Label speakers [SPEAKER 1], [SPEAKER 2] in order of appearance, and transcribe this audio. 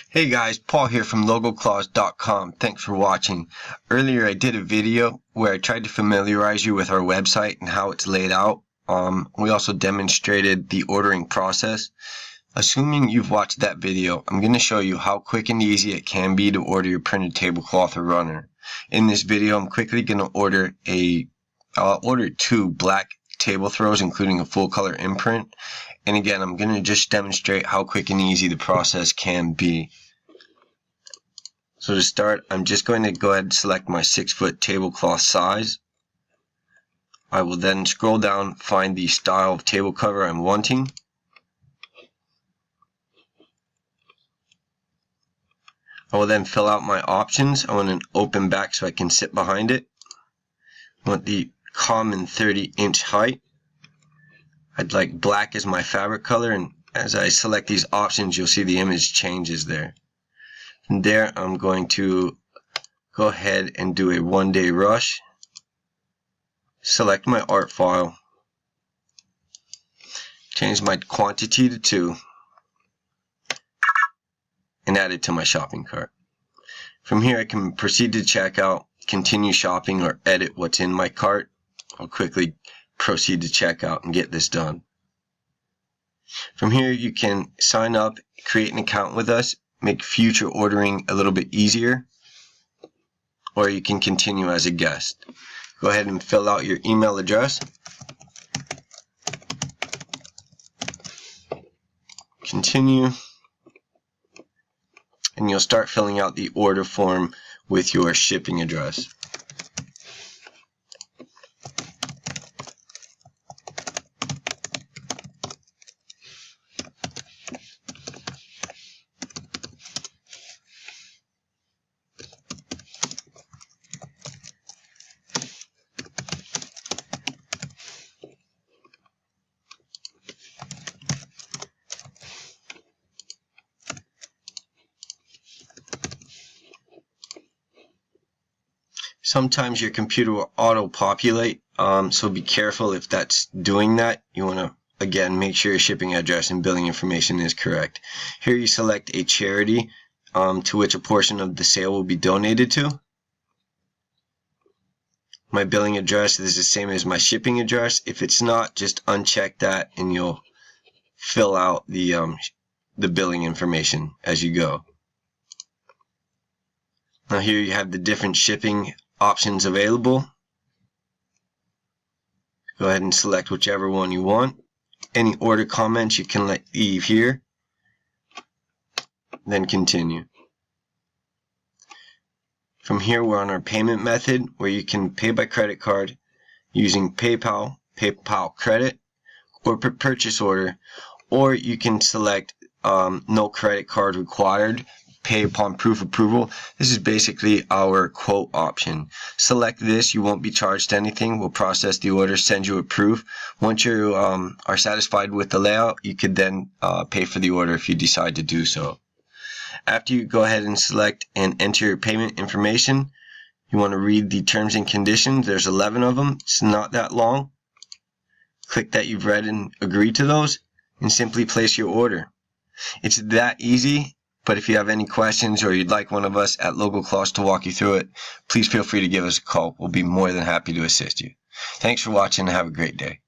[SPEAKER 1] Hey guys, Paul here from Logocloths.com. Thanks for watching. Earlier I did a video where I tried to familiarize you with our website and how it's laid out. We also demonstrated the ordering process. Assuming you've watched that video, I'm going to show you how quick and easy it can be to order your printed tablecloth or runner. In this video, I'm quickly going to order I'll order 2 black table throws, including a full color imprint. And again, I'm going to just demonstrate how quick and easy the process can be. So to start, I'm just going to go ahead and select my 6-foot tablecloth size. I will then scroll down, find the style of table cover I'm wanting. I will then fill out my options. I want an open back so I can sit behind it. I want the common 30-inch height. I'd like black as my fabric color, and as I select these options, you'll see the image changes there. From there, I'm going to go ahead and do a 1-day rush. Select my art file. Change my quantity to 2. And add it to my shopping cart. From here, I can proceed to checkout, continue shopping, or edit what's in my cart. I'll quickly proceed to checkout and get this done. From here, you can sign up, create an account with us, make future ordering a little bit easier, or you can continue as a guest. Go ahead and fill out your email address. Continue. And you'll start filling out the order form with your shipping address. Sometimes your computer will auto-populate, so be careful if that's doing that. You want to, again, make sure your shipping address and billing information is correct. Here you select a charity to which a portion of the sale will be donated to. My billing address is the same as my shipping address. If it's not, just uncheck that and you'll fill out the billing information as you go. Now here you have the different shipping options available. Go ahead and select whichever one you want. Any order comments you can leave here. Then continue. From here we're on our payment method where you can pay by credit card using PayPal, PayPal credit, corporate purchase order, or you can select no credit card required. Pay upon proof approval. This is basically our quote option. Select this, you won't be charged anything. We'll process the order, send you a proof. Once you are satisfied with the layout, you could then pay for the order if you decide to do so. After you go ahead and select and enter your payment information, you want to read the terms and conditions. There's 11 of them. It's not that long. Click that you've read and agree to those, and simply place your order. It's that easy. But if you have any questions or you'd like one of us at Logocloths to walk you through it, please feel free to give us a call. We'll be more than happy to assist you. Thanks for watching and have a great day.